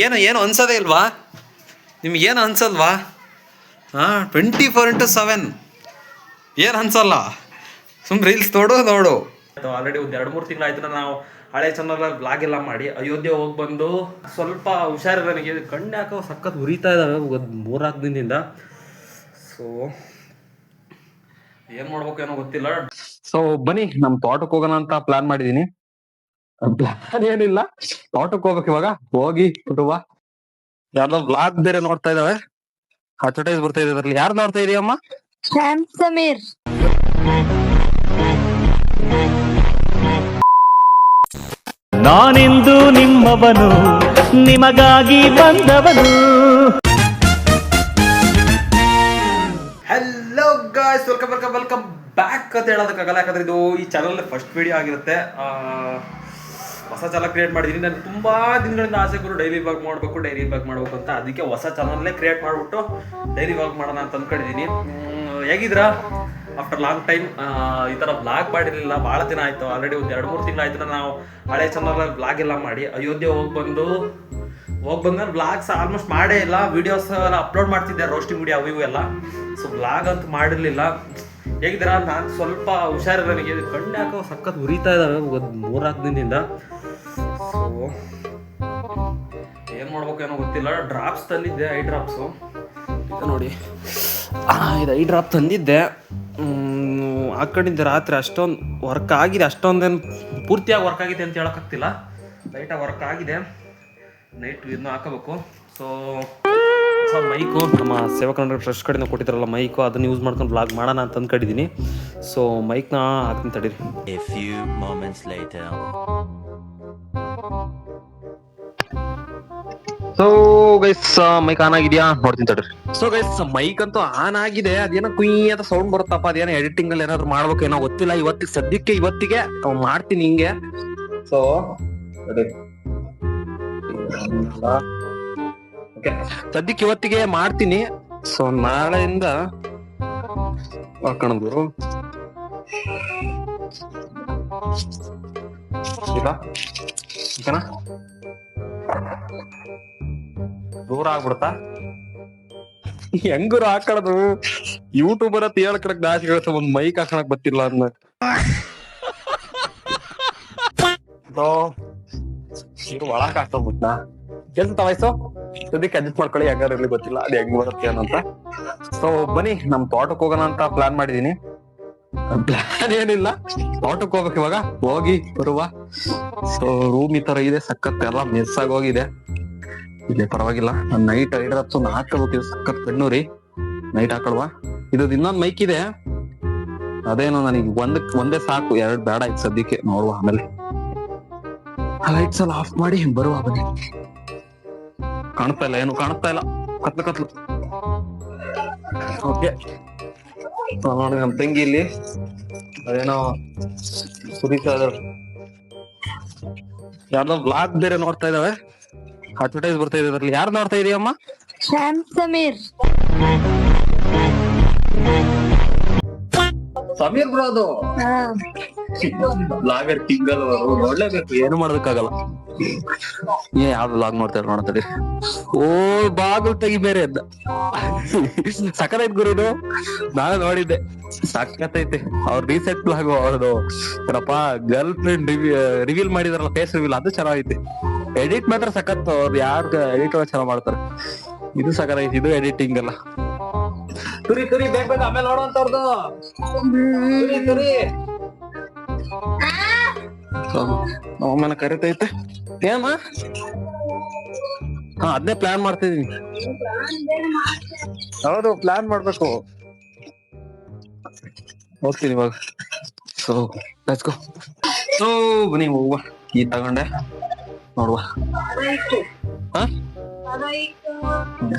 ಏನು ಅನ್ಸೋದೇ ಇಲ್ವಾ? ನಿಮ್ಗೇನು ಅನ್ಸಲ್ವಾ? 24x7 ಏನು ಅನ್ಸಲ್ಲ. ಸುಮ್ಮನೆ ರೀಲ್ಸ್ ನೋಡು. ಆಲ್ರೆಡಿ ಒಂದು 2-3 ತಿಂಗಳಾಯ್ತು ನಾವು ಹಳೆ ಚಾನಲಲ್ಲಿ ಬ್ಲಾಗ್ ಎಲ್ಲ ಮಾಡಿ ಅಯೋಧ್ಯೆ ಹೋಗಿ ಬಂದು ಸ್ವಲ್ಪ ಹುಷಾರಿಲ್ಲ. ನನಗೆ ಕಣ್ಣು ಯಾಕೋ ಸಖತ್ ಉರಿತಾ ಇದ್ದಾವೆ 3-4 ದಿನದಿಂದ. ಸೊ ಏನು ಮಾಡ್ಬೇಕು ಏನೋ ಗೊತ್ತಿಲ್ಲ. ಸೊ ಬನ್ನಿ ನಮ್ಮ ತೋಟಕ್ಕೆ ಹೋಗೋಣ ಅಂತ ಪ್ಲಾನ್ ಮಾಡಿದೀನಿ. ಪ್ಲಾನ್ ಏನಿಲ್ಲ, ತೋಟಕ್ಕೆ ಹೋಗ್ಬೇಕು ಇವಾಗ. ಹೋಗಿ ಬರುವ. ಯಾರ್ದೋ ಬ್ಲಾಗ್ ಬೇರೆ ನೋಡ್ತಾ ಇದಾವೆ, ಅಡ್ವರ್ಟೈಸ್ ಬರ್ತಾ ಇದೆ ಅದ್ರಲ್ಲಿ. ಯಾರು ನೋಡ್ತಾ ಇದೀಯಮ್ಮ? ಸಮೀರ್. ನಾನೆಂದು ನಿಮ್ಮವನು, ನಿಮಗಾಗಿ ಬಂದವನು. ಹಲೋ ಗಾಯ್ಸ್, ವೆಲ್ಕಮ್ ಬ್ಯಾಕ್ ಅಂತ ಹೇಳೋದಕ್ಕಾಗಲ್ಲ, ಯಾಕಂದ್ರೆ ಇದು ಈ ಚಾನಲ್ ಫಸ್ಟ್ ವಿಡಿಯೋ ಆಗಿರುತ್ತೆ. ಹೊಸ ಚಾನಲ್ ಕ್ರಿಯೇಟ್ ಮಾಡಿದ್ದೀನಿ. ನಾನು ತುಂಬಾ ದಿನಗಳಿಂದ ಆಸೆ ಗುರು ಡೈಲಿ ವ್ಲಾಗ್ ಮಾಡಬೇಕು ಅಂತ. ಅದಕ್ಕೆ ಹೊಸ ಚಾನಲ್ನೇ ಕ್ರಿಯೇಟ್ ಮಾಡಿಬಿಟ್ಟು ಡೈಲಿ ವ್ಲಾಗ್ ಮಾಡೋಣ ಅಂತ ಅಂದ್ಕೊಂಡಿದ್ದೀನಿ. ಹೇಗಿದ್ರಾ? ಆಫ್ಟರ್ ಲಾಂಗ್ ಟೈಮ್ ಈ ಥರ ಬ್ಲಾಗ್ ಮಾಡಿರಲಿಲ್ಲ, ಭಾಳ ದಿನ ಆಯಿತು. ಆಲ್ರೆಡಿ ಒಂದು 2-3 ತಿಂಗಳಾಯ್ತು ನಾವು ಹಳೆ ಚಾನಲಲ್ಲಿ ಬ್ಲಾಗ್ ಎಲ್ಲ ಮಾಡಿ ಅಯೋಧ್ಯೆ ಹೋಗಿ ಬಂದ್ಮೇಲೆ ಬ್ಲಾಗ್ಸ್ ಆಲ್ಮೋಸ್ಟ್ ಮಾಡೇ ಇಲ್ಲ. ವೀಡಿಯೋಸ್ ಎಲ್ಲ ಅಪ್ಲೋಡ್ ಮಾಡ್ತಿದ್ದೆ, ರೋಸ್ಟಿಂಗ್ ವಿಡಿಯೋ ಅವು ಎಲ್ಲ. ಸೊ ಬ್ಲಾಗ್ ಅಂತೂ ಮಾಡಿರಲಿಲ್ಲ. ಹೇಗಿದ್ದೀರಾ? ನಾನು ಸ್ವಲ್ಪ ಹುಷಾರಿಲ್ಲ, ನನಗೆ ಕಣ್ಣು ಯಾಕೋ ಸಖತ್ ಉರಿತಾ ಇದ್ದಾವೆ 3-4 ದಿನದಿಂದ. ಸೊ ಏನು ಮಾಡ್ಬೇಕು ಏನೋ ಗೊತ್ತಿಲ್ಲ. ಡ್ರಾಪ್ಸ್ ತಂದಿದ್ದೆ, ಐ ಡ್ರಾಪ್ಸು ನೋಡಿ. ಇದು ಐ ಡ್ರಾಪ್ ತಂದಿದ್ದೆ, ಹಾಕೊಂಡಿದ್ದೆ ರಾತ್ರಿ. ಅಷ್ಟೊಂದು ವರ್ಕ್ ಆಗಿದೆ, ಅಷ್ಟೊಂದೇನು ಪೂರ್ತಿಯಾಗಿ ವರ್ಕ್ ಆಗಿದೆ ಅಂತ ಹೇಳೋಕ್ಕಾಗ್ತಿಲ್ಲ. ಲೈಟಾಗಿ ವರ್ಕ್ ಆಗಿದೆ, ನೈಟ್ ಇದನ್ನ ಹಾಕೋಬೇಕು. ಸೊ ಮೈಕು ನಮ್ಮ ಸೇವಕರ ಫ್ರೆಶ್ ಕಡೆಯಿಂದ ಕೊಟ್ಟಿದ್ದಾರಲ್ಲ ಮೈಕು, ಅದನ್ನು ಯೂಸ್ ಮಾಡ್ಕೊಂಡು ಬ್ಲಾಗ್ ಮಾಡೋಣ ಅಂತ ಅಂದ್ಕೊಂಡಿದ್ದೀನಿ. ಸೊ ಮೈಕ್ನ ಹಾಕ್ತೀನಿ ತಡೀರಿ. ಸೊ ಗೈಸ್ ಮೈಕ್ ಆನ್ ಆಗಿದೆಯಾ ನೋಡ್ತೀನಿ ತಡ್ರಿ. ಸೊ ಗೈಸ್ ಮೈಕ್ ಅಂತೂ ಆನ್ ಆಗಿದೆ. ಅದೇನೋ ಕುಯ್ ಅಂತ ಸೌಂಡ್ ಬರುತ್ತಪ್ಪ, ಅದೇನೋ ಎಡಿಟಿಂಗ್ ಅಲ್ಲಿ ಏನಾದ್ರು ಮಾಡ್ಬೇಕು ಏನೋ ಗೊತ್ತಿಲ್ಲ. ಇವತ್ತಿಗೆ ಮಾಡ್ತೀನಿ ಹಿಂಗೆ. ಸೊ ಸದ್ಯಕ್ಕೆ ಇವತ್ತಿಗೆ ಮಾಡ್ತೀನಿ. ಸೊ ನಾಳೆಯಿಂದ ಹಾಕೋಣದು ಓಕೆನಾ? ದೂರ ಆಗ್ಬಿಡ್ತಾ ಹೆಂಗರು ಹಾಕೊಳ್ಳೋದು. ಯೂಟ್ಯೂಬರ್ ಅಂತ ಹೇಳ್ಕಡಕ್ ದಾಸಿ ಹೇಳ್ತ, ಒಂದ್ ಮೈಕ್ ಹಾಕಣಕ್ ಗೊತ್ತಿಲ್ಲ ಅಂದ. ಒಳಕ್ ಹಾಕೋಬಿಟ್ಟ ಕೆಲ್ಸ ವಯಸ್ಸು. ಸದ್ಯಕ್ಕೆ ಅಡ್ಜಸ್ಟ್ ಮಾಡ್ಕೊಳ್ಳಿ, ಹೆಂಗಾರ ಇರ್ಲಿ ಗೊತ್ತಿಲ್ಲ ಅದು ಹೆಂಗ್ ಬರುತ್ತೆ ಏನಂತ. ಸೊ ಬನ್ನಿ ನಮ್ ತೋಟಕ್ಕೆ ಹೋಗೋಣ ಅಂತ ಪ್ಲಾನ್ ಮಾಡಿದೀನಿ. ಪ್ಲಾನ್ ಏನಿಲ್ಲ, ತೋಟಕ್ಕೆ ಹೋಗ್ಬೇಕು ಇವಾಗ. ಹೋಗಿ ಬರುವ. ಸೊ ರೂಮ್ ಈ ತರ ಇದೆ, ಸಖತ್ ಎಲ್ಲ ಮೆಸ್ ಆಗಿ ಹೋಗಿದೆ. ಇದೆ ಪರವಾಗಿಲ್ಲ. ನೈಟ್ ಐ ಡ್ರಾಪ್ಸ್ ಒಂದು ಹಾಕಬೇಕು, ಸಖತ್ ಕಣ್ಣೂರಿ. ನೈಟ್ ಹಾಕೊಳ್ವಾ. ಇದು ಇನ್ನೊಂದ್ ಮೈಕ್ ಇದೆ, ಅದೇನೋ ನನಗೆ ಒಂದೇ ಸಾಕು, 2 ಬೇಡ ಈಗ ಸದ್ಯಕ್ಕೆ. ನೋಡುವ ಆಮೇಲೆ. ಲೈಟ್ಸ್ ಎಲ್ಲ ಆಫ್ ಮಾಡಿ ಬರುವ. ಬನ್ನಿ. ಕಾಣಿಸ್ತಾ ಇಲ್ಲ, ಏನು ಕಾಣಿಸ್ತಾ ಇಲ್ಲ, ಕತ್ಲು. ಓಕೆ ನೋಡಿ, ನಮ್ ತಂಗಿ ಇಲ್ಲಿ ಅದೇನೋ ಸುರಿತಾ ಇದಾರೆ. ಯಾರ್ದೋ ಬ್ಲಾಗ್ ಬೇರೆ ನೋಡ್ತಾ ಇದಾವೆ, ಅಡ್ವರ್ಟೈಸ್ ಬರ್ತಾ ಇದೆ ಅದ್ರಲ್ಲಿ. ಯಾರು ನೋಡ್ತಾ ಇದೀಯಮ್ಮ? ಸಮೀರ್. ಸಮೀರ್ ಬ್ರೋ, ಅದು ಬ್ಲಾಗರ್ ಕಿಂಗ್ ಅಲ್ವಾ, ನೋಡ್ಲೇಬೇಕು, ಏನು ಮಾಡೋದಕ್ಕಾಗಲ್ಲ. ಯಾವ್ದು ಬ್ಲಾಗ್ ನೋಡ್ತಾರೆ. ಓ ಬಾಗಲ್ ತೆಗಿ ಬೇರೆ ಅದ ಸಖತ್ ಗುರುದು. ನಾನು ನೋಡಿದ್ದೆ, ಸಖತ್ತೈತೆ. ಅವ್ರ ರೀಸೆಂಟ್ ಬ್ಲಾಗ್ ಅವ್ರದ್ದು ಏನಪ್ಪ, ಗರ್ಲ್ ಫ್ರೆಂಡ್ ರಿವೀಲ್ ಮಾಡಿದಾರಲ್ಲ, ಫೇಸ್ ರಿವೀಲ್, ಅದು ಚೆನ್ನಾಗೈತೆ. ಎಡಿಟ್ ಮಾತ್ರ ಸಖತ್. ಅವ್ರು ಯಾರು ಎಡಿಟ್ ಚೆನ್ನಾಗ್ ಮಾಡ್ತಾರೆ. ಇದು ಸಖತ್, ಇದು ಎಡಿಟಿಂಗ್ ಎಲ್ಲ. ತುರಿ ಬೇಗ ಆಮೇಲೆ ನೋಡುವಂತವ್ರದ್ದು. ನಮ್ಮನ್ನ ಕರಿತೈತೆ ಏಮ್ಮ. ಅದನ್ನೇ ಪ್ಲಾನ್ ಮಾಡ್ತಿದೀನಿ. ಹೌದು, ಪ್ಲಾನ್ ಮಾಡ್ಬೇಕು. ಹೋಗ್ತೀನಿ ಇವಾಗ. So let's go. ಸೊ ಬನ್ನಿ ಹೋಗುವ. ಈ ತಗೊಂಡೆ ನೋಡುವ.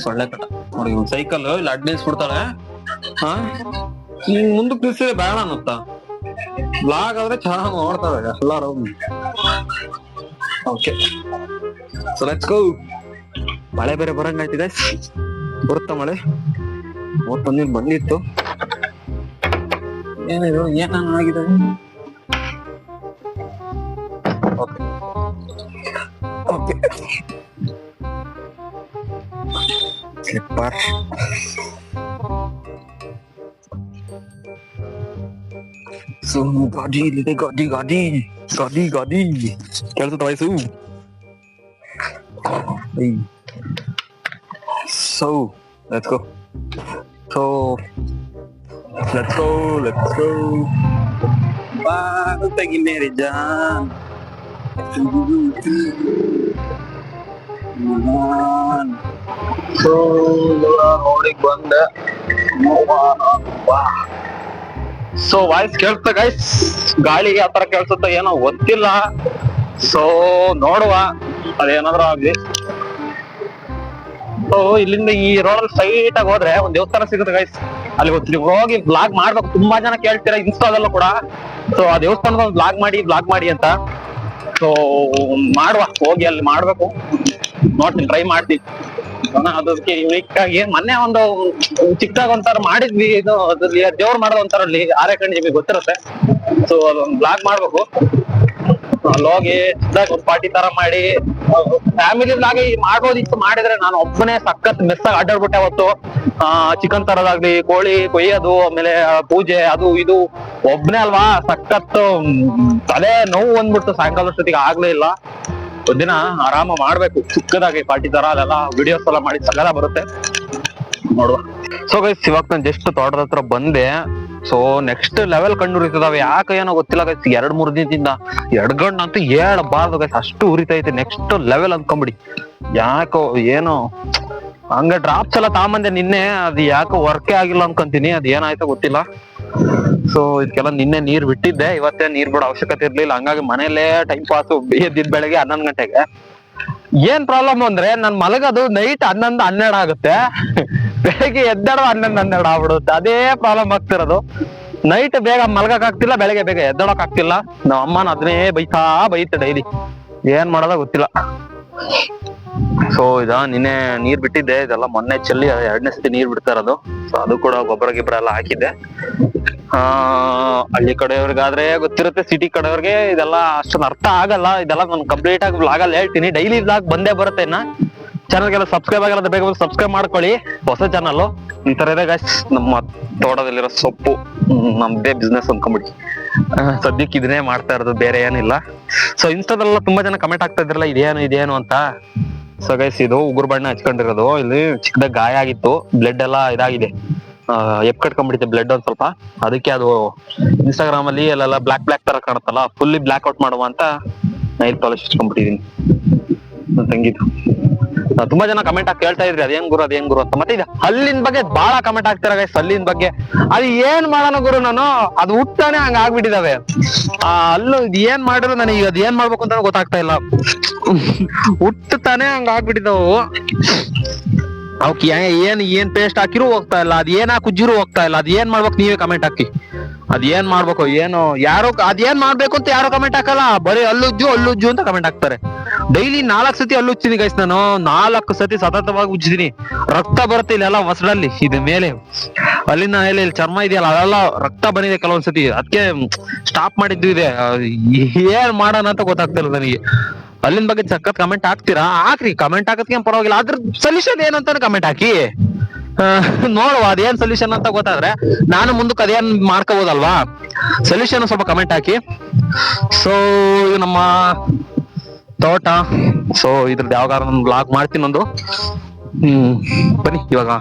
ಸೊಳ್ಳೆ ಕಟ್ಟ ನೋಡಿ, ಸೈಕಲ್ ಇಲ್ಲಿ ಅಡ್ಡ ನಿಲ್ಸ್ಬಿಡ್ತಾಳೆ. ಮುಂದಕ್ಕೆ ನಿಲ್ಸಿದ್ರೆ ಬೇಡ ಅನ್ನುತ್ತಾ. ಬ್ಲಾಗ್ ಆದ್ರೆ ಚೆನ್ನಾಗಿ ನೋಡ್ತಾವೆ ಎಲ್ಲಾರು. Okay, so let's go. ಮಳೆ ಬೇರೆ ಬರಂಗಾಯ್ತಿದೆ. ಬರುತ್ತಾ ಮಳೆ? ಬಂದಿತ್ತು. ಏನಿದು ಏನಾಗಿದೆ? ಓಕೆ ಸ್ಲಿಪ್ಪರ್ ಸೊ ಗಾಡಿ ಇಲ್ಲಿದೆ, ಗಾಡಿ ಗಾಡಿ ಗಾಡಿ ಗಾಡಿ ಕೇಳ್ತದ ವಯಸ್ಸು. So let's go, so let's go, let's go. ಬಾಗಿಲು ತೆಗಿ ಮೇರಿ ಜಾನ್. ಸೊ ನೋಡಿಗ್ ಬಂದೆ. ಸೊ ವಾಯ್ಸ್ ಕೇಳ್ತ ಗೈಸ್, ಗಾಳಿಗೆ ಆತರ ಕೇಳ್ಸುತ್ತ ಏನೋ ಗೊತ್ತಿಲ್ಲ. ಸೊ ನೋಡುವ ಅದೇನಾದ್ರೂ ಆಗ್ಲಿ. ಸೊ ಇಲ್ಲಿಂದ ಈ ರೋಡಲ್ಲಿ ಸ್ಟ್ರೈಟ್ ಆಗಿ ಹೋದ್ರೆ ಒಂದ್ ದೇವಸ್ಥಾನ ಸಿಗುತ್ತೆ ಗೈಸ್, ಅಲ್ಲಿ ಹೋಗಿ ಬ್ಲಾಗ್ ಮಾಡ್ಬೇಕು. ತುಂಬಾ ಜನ ಕೇಳ್ತೀರಾ ಇನ್ಸ್ಟಾದಲ್ಲೂ ಕೂಡ. ಸೊ ಆ ದೇವಸ್ಥಾನದ ಒಂದು ಬ್ಲಾಗ್ ಮಾಡಿ ಅಂತ. ಸೊ ಮಾಡುವ, ಹೋಗಿ ಅಲ್ಲಿ ಮಾಡ್ಬೇಕು. ನೋಡ್ತೀನಿ, ಟ್ರೈ ಮಾಡ್ತೀನಿ. ಅದಕ್ಕೆ ಯುನಿಕ್ ಆಗಿ ಮೊನ್ನೆ ಒಂದು ಚಿಕ್ಕದಾಗ ಒಂಥರ ಮಾಡಿದ್ವಿ, ಇದು ದೇವ್ರು ಮಾಡೋದು ಒಂಥರ ಅಲ್ಲಿ ಆರೆಕಂಡ್ ನಿಮಗೆ ಗೊತ್ತಿರುತ್ತೆ. ಸೊ ಅದೊಂದು ಬ್ಲಾಗ್ ಮಾಡ್ಬೇಕು. ಅಲ್ಲಿ ಹೋಗಿ ಒಂದು ಪಾರ್ಟಿ ತರ ಮಾಡಿ ಫ್ಯಾಮಿಲಿ ಬ್ಲಾಗ್ ಮಾಡ್ಬೋದಿತ್ತು. ಮಾಡಿದ್ರೆ ನಾನು ಒಬ್ಬನೇ ಸಖತ್ ಮೆಸ್ಸಾಗಿ ಅಡ್ಡಾಡ್ಬಿಟ್ಟೆ ಅವತ್ತು. ಚಿಕನ್ ತರೋದಾಗ್ಲಿ, ಕೋಳಿ ಕೊಯ್ಯೋದು, ಆಮೇಲೆ ಪೂಜೆ, ಅದು ಇದು ಒಬ್ಬನೇ ಅಲ್ವಾ, ಸಖತ್ ತಲೆ ನೋವು ಬಂದ್ಬಿಟ್ಟು ಸಾಯಂಕಾಲದಷ್ಟೊತ್ತಿಗೆ ಆಗ್ಲೇ ಇಲ್ಲ. ಒಂದಿನ ಆರಾಮ ಮಾಡ್ಬೇಕು, ಚಿಕ್ಕದಾಗಿ ಪಾರ್ಟಿ ತರ ಅಲ್ಲೆಲ್ಲ ವಿಡಿಯೋಸ್ ಎಲ್ಲ ಮಾಡಿ ಸಗದ ಬರುತ್ತೆ, ನೋಡುವ. ಸೊ ಗೈಸ್ ಇವಾಗ ನಾನು ಜಸ್ಟ್ ತೋಟದ ಹತ್ರ ಬಂದೆ. ಸೊ ನೆಕ್ಸ್ಟ್ ಲೆವೆಲ್ ಕಂಡು ಉರಿತದಾವೆ. ಯಾಕೆ ಏನೋ ಗೊತ್ತಿಲ್ಲ ಗೈಸ್, 2-3 ದಿನದಿಂದ ಎಡ್ಗಣ್ಣಂತೂ ಹೇಳಬಾರ್ದು ಗೈಸ್, ಅಷ್ಟು ಉರಿತೈತೆ. Next level ಅನ್ಕೊಂಬಿಡಿ. ಯಾಕೋ ಏನೋ ಹಂಗ ಡ್ರಾಪ್ಸ್ ಎಲ್ಲ ತಾಂಬಂದೆ ನಿನ್ನೆ, ಅದು ಯಾಕೋ ವರ್ಕೇ ಆಗಿಲ್ಲ ಅನ್ಕೊಂತೀನಿ. ಅದ್ ಏನಾಯ್ತೋ ಗೊತ್ತಿಲ್ಲ. ಸೊ ಇದಕ್ಕೆಲ್ಲ ನಿನ್ನೆ ನೀರ್ ಬಿಟ್ಟಿದ್ದೆ, ಇವತ್ತೇ ನೀರ್ ಬಿಡೋ ಅವಶ್ಯಕತೆ ಇರ್ಲಿಲ್ಲ. ಹಂಗಾಗಿ ಮನೇಲೆ ಟೈಮ್ ಪಾಸ್. ಎದ್ದಿದ್ ಬೆಳಗ್ಗೆ 11 ಗಂಟೆಗೆ. ಏನ್ ಪ್ರಾಬ್ಲಮ್ ಅಂದ್ರೆ ನನ್ ಮಲಗೋದು ನೈಟ್ 11-12 ಆಗುತ್ತೆ, ಬೆಳಗ್ಗೆ ಎದ್ದಾಡೋ 11-12 ಆಗ್ಬಿಡುತ್ತೆ. ಅದೇ ಪ್ರಾಬ್ಲಮ್ ಆಗ್ತಿರೋದು. ನೈಟ್ ಬೇಗ ಮಲಗಕ್ ಆಗ್ತಿಲ್ಲ, ಬೆಳಗ್ಗೆ ಬೇಗ ಎದ್ದಾಡಕ್ ಆಗ್ತಿಲ್ಲ. ನಾವ್ ಅಮ್ಮನ ಅದನ್ನೇ ಬೈತೆ ಡೈಲಿ. ಏನ್ ಮಾಡೋದ ಗೊತ್ತಿಲ್ಲ. ಸೊ ನಿನ್ನೆ ನೀರ್ ಬಿಟ್ಟಿದ್ದೆ, ಇದೆಲ್ಲ ಮೊನ್ನೆ ಚೆಲ್ಲಿ 2ನೇ ಸತಿ ನೀರ್ ಬಿಡ್ತಾ ಇರೋದು. ಸೊ ಅದು ಕೂಡ ಗೊಬ್ಬರ ಎಲ್ಲ ಹಾಕಿದ್ದೆ. ಹಳ್ಳಿ ಕಡೆಯವ್ರಿಗಾದ್ರೆ ಗೊತ್ತಿರುತ್ತೆ, ಸಿಟಿ ಕಡೆಯವ್ರಿಗೆ ಇದೆಲ್ಲ ಅಷ್ಟೊಂದು ಅರ್ಥ ಆಗಲ್ಲ. ಇದೆಲ್ಲ ನಾನು ಕಂಪ್ಲೀಟ್ ಆಗಿ ಬ್ಲಾಗ್ ಅಲ್ಲಿ ಹೇಳ್ತೀನಿ. ಡೈಲಿ ಬ್ಲಾಗ್ ಬಂದೇ ಬರುತ್ತೆ. ಇನ್ನ ಚಾನಲ್ಗೆಲ್ಲ ಸಬ್ಸ್ಕ್ರೈಬ್ ಆಗಿರೋದು ಬೇಗ ಸಬ್ಸ್ಕ್ರೈಬ್ ಮಾಡ್ಕೊಳ್ಳಿ. ಹೊಸ ಚಾನಲ್ ಈ ತರ ಇದೆ ಗೈಸ್. ನಮ್ಮ ತೋಟದಲ್ಲಿರೋ ಸೊಪ್ಪು ನಮ್ದೇ ಬಿಸ್ನೆಸ್ ಅನ್ಕೊಂಬಿಡಿ. ಸದ್ಯಕ್ಕೆ ಇದನ್ನೇ ಮಾಡ್ತಾ ಇರೋದು, ಬೇರೆ ಏನಿಲ್ಲ. ಸೊ ಇನ್ಸ್ಟಾದಲ್ಲ ತುಂಬಾ ಜನ ಕಮೆಂಟ್ ಆಗ್ತಾ ಇದ್ರಲ್ಲ ಇದೇನು ಅಂತ. ಸೊ ಗೈಸ್ ಇದು ಉಗುರು ಬಣ್ಣ ಹಚ್ಕೊಂಡಿರೋದು. ಇಲ್ಲಿ ಚಿಕ್ಕದಾಗ ಗಾಯ ಆಗಿತ್ತು, ಬ್ಲಡ್ ಎಲ್ಲ ಇದಾಗಿದೆ, ಕಟ್ಕೊಂಡ್ಬಿಡುತ್ತೆ ಬ್ಲಡ್ ಒಂದ್ ಸ್ವಲ್ಪ. ಅದಕ್ಕೆ ಅದು ಇನ್ಸ್ಟಾಗ್ರಾಮ್ ಅಲ್ಲಿ ಅಲ್ಲೆಲ್ಲ ಬ್ಲಾಕ್ ತರ ಕಾಣುತ್ತಲ್ಲ, ಫುಲ್ಲಿ ಬ್ಲಾಕ್ ಔಟ್ ಮಾಡುವ ಅಂತ ನೈಲ್ ಪಾಲಿಶ್ ಹಚ್ಕೊಂಡ್ಬಿಟ್ಟಿದೀನಿ. ತಂಗಿದ್ದು ತುಂಬಾ ಜನ ಕಮೆಂಟ್ ಆಗಿ ಕೇಳ್ತಾ ಇದ್ರಿ ಅದೇನ್ ಗುರು ಅಂತ. ಮತ್ತೆ ಇದು ಹಲ್ಲಿನ ಬಗ್ಗೆ ಬಹಳ ಕಮೆಂಟ್ ಆಗ್ತಾರ ಗೈಸ್. ಹಲ್ಲಿನ ಬಗ್ಗೆ ಅದು ಏನ್ ಮಾಡೋಣ ಗುರು, ನಾನು ಅದು ಹುಟ್ಟಾನೆ ಹಂಗ ಆಗ್ಬಿಟ್ಟಿದಾವೆ. ಅಲ್ಲೂ ಏನ್ ಮಾಡಿದ್ರು ನನಗೆ ಅದ್ ಏನ್ ಮಾಡ್ಬೇಕು ಅಂತ ಗೊತ್ತಾಗ್ತಾ ಇಲ್ಲ. ಹುಟ್ಟತಾನೆ ಹಂಗ ಆಗ್ಬಿಟ್ಟಿದಾವು. ಅವಕ್ಕೆ ಏನ್ ಪೇಸ್ಟ್ ಹಾಕಿರೂ ಹೋಗ್ತಾ ಇಲ್ಲ, ಅದ್ ಏನ್ ಹಾಕುಜ್ಜಿರೂ ಹೋಗ್ತಾ ಇಲ್ಲ. ಅದ್ ಏನ್ ಮಾಡ್ಬೇಕು ನೀವೇ ಕಮೆಂಟ್ ಹಾಕಿ. ಅದ್ ಏನ್ ಮಾಡ್ಬೇಕು ಏನು ಯಾರೋ ಅದೇನ್ ಮಾಡ್ಬೇಕು ಅಂತ ಯಾರೋ ಕಮೆಂಟ್ ಹಾಕಲ್ಲ. ಬರೀ ಹಲ್ಲುಜ್ಜು ಅಂತ ಕಮೆಂಟ್ ಹಾಕ್ತಾರೆ. ಡೈಲಿ 4 ಸತಿ ಹಲ್ಲು ಉಜ್ತೀನಿ ಗೈಸ್. ನಾನು 4 ಸತಿ ಸತತವಾಗಿ ಉಜ್ಜಿದೀನಿ. ರಕ್ತ ಬರುತ್ತೆ ಇಲ್ಲೆಲ್ಲ ಹೊಸಡಲ್ಲಿ, ಇದು ಮೇಲೆ ಅಲ್ಲಿನ ಮೇಲೆ ಚರ್ಮ ಇದೆಯಲ್ಲ ಅದೆಲ್ಲ ರಕ್ತ ಬಂದಿದೆ ಕೆಲವೊಂದ್ಸತಿ. ಅದಕ್ಕೆ ಸ್ಟಾಪ್ ಮಾಡಿದ್ದು ಇದೆ. ಏನ್ ಮಾಡೋಣ ಅಂತ ಗೊತ್ತಾಗ್ತಿಲ್ಲ ನನಗೆ. ಅಲ್ಲಿನ ಬಗ್ಗೆ ಸಖತ್ ಕಮೆಂಟ್ ಹಾಕ್ರಿ. ಕಮೆಂಟ್ ಹಾಕೋದಕ್ಕೆ ಪರವಾಗಿಲ್ಲ, ಅದ್ರ ಸೊಲ್ಯೂಷನ್ ಏನಂತಾನೆ ಕಮೆಂಟ್ ಹಾಕಿ. ನೋಡುವ ಅದೇನ್ ಸೊಲ್ಯೂಷನ್ ಅಂತ ಗೊತ್ತಾದ್ರೆ ನಾನು ಮುಂದಕ್ಕೆ ಅದೇನ್ ಮಾಡ್ಕೋಬಹುದಲ್ವಾ. ಸೊಲ್ಯೂಷನ್ ಸ್ವಲ್ಪ ಕಮೆಂಟ್ ಹಾಕಿ. ಸೊ ಇದು ನಮ್ಮ ತೋಟ. ಸೊ ಇದ್ರದ್ದು ಯಾವಾಗ ನಾನು ಬ್ಲಾಗ್ ಮಾಡ್ತೀನಿ ಒಂದು. ಬನ್ನಿ ಇವಾಗ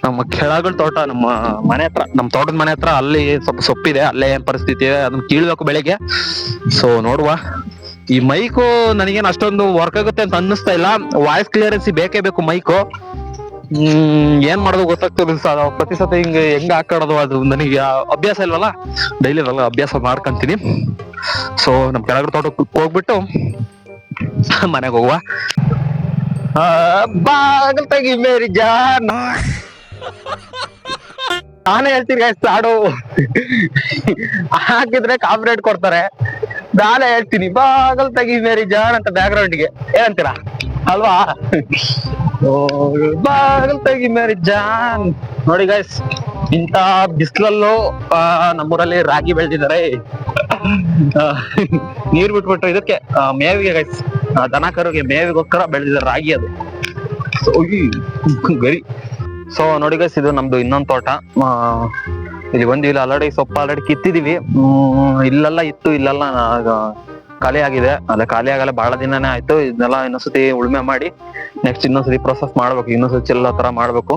ನಮ್ಮ ಕೆಳಗಲ್ ತೋಟ, ನಮ್ಮ ಮನೆ ಹತ್ರ, ನಮ್ಮ ತೋಟದ ಮನೆ ಹತ್ರ ಅಲ್ಲಿ ಸ್ವಲ್ಪ ಸೊಪ್ಪಿದೆ. ಅಲ್ಲೇ ಏನ್ ಪರಿಸ್ಥಿತಿ ಇದೆ ಅದನ್ನ ಕೀಳ್ಬೇಕು ಬೆಳಿಗ್ಗೆ. ಸೊ ನೋಡುವ. ಈ ಮೈಕು ನನಗೇನು ಅಷ್ಟೊಂದು ವರ್ಕ್ ಆಗುತ್ತೆ ಅಂತ ಅನ್ನಿಸ್ತಾ ಇಲ್ಲ. ವಾಯ್ಸ್ ಕ್ಲಿಯರೆನ್ಸಿ ಬೇಕೇ ಬೇಕು ಮೈಕು. ಏನ್ ಮಾಡೋದು ಗೊತ್ತಾಗ್ತಿಲ್ಲ. ಪ್ರತಿ ಸತಿ ಹೆಂಗ ಹಾಕೋದು ಅದು ನನಗೆ ಅಭ್ಯಾಸ ಇಲ್ವಲ್ಲ. ಡೈಲಿ ಅಲ್ಲ ಅಭ್ಯಾಸ ಮಾಡ್ಕೊಂತೀನಿ. ಸೊ ನಮ್ ಕೆಳಗಡೆ ತೋಟಕ್ಕೆ ಹೋಗ್ಬಿಟ್ಟು ಮನೆಗೆ ಹೋಗುವ. ಬಾಗಲ್ ತೆಗಿ ಮೇರಿ ಜಾನ್. ನಾನೇ ಹೇಳ್ತೀನಿ ಗೈಸ್, ಹಾಡು ಹಾಕಿದ್ರೆ ಕಾಪಿರೈಟ್ ಕೊಡ್ತಾರೆ. ನಾನೇ ಹೇಳ್ತೀನಿ ಬಾಗಲ್ ತೆಗಿ ಮೇರಿ ಜಾನ್ ಅಂತ ಬ್ಯಾಕ್ ಗ್ರೌಂಡ್ಗೆ. ಏನಂತೀರಾ ಅಲ್ವಾ? ಬಾಗಲ್ ತೆಗಿ ಮೇರಿ ಜಾನ್. ನೋಡಿ ಗೈಸ್, ಇಂತ ಬಿಸಿಲಲ್ಲೂ ನಮ್ಮೂರಲ್ಲಿ ರಾಗಿ ಬೆಳೆದಿದ್ದಾರೆ. ನೀರ್ ಬಿಟ್ಬಿಟ್ಟು ಇದಕ್ಕೆ ಮೇವಿಗೆ ಗೈಸ್, ದನ ಕರುಗೆ ಮೇವಿಗೋಸ್ಕರ ಬೆಳೆದಿದ್ದಾರೆ ರಾಗಿ. ಅದು ಗರಿ. ಸೊ ನೋಡಿ ಗೈಸ್, ಇದು ನಮ್ದು ಇನ್ನೊಂದು ತೋಟ. ಇಲ್ಲಿ ಇಲ್ಲಿ ಆಲ್ರೆಡಿ ಸೊಪ್ಪು ಆಲ್ರೆಡಿ ಕಿತ್ತಿದೀವಿ. ಇಲ್ಲೆಲ್ಲ ಇತ್ತು, ಇಲ್ಲೆಲ್ಲ ಖಾಲಿ ಆಗಿದೆ. ಅದೇ ಖಾಲಿ ಆಗಲ್ಲ, ಬಹಳ ದಿನನೇ ಆಯ್ತು. ಇದನ್ನೆಲ್ಲ ಇನ್ನೊಂದ್ಸತಿ ಉಳುಮೆ ಮಾಡಿ ನೆಕ್ಸ್ಟ್ ಇನ್ನೊಂದ್ಸತಿ ಪ್ರೊಸೆಸ್ ಮಾಡ್ಬೇಕು, ಇನ್ನೊಂದ್ಸತಿ ಚೆಲ್ಲೋ ತರ ಮಾಡ್ಬೇಕು.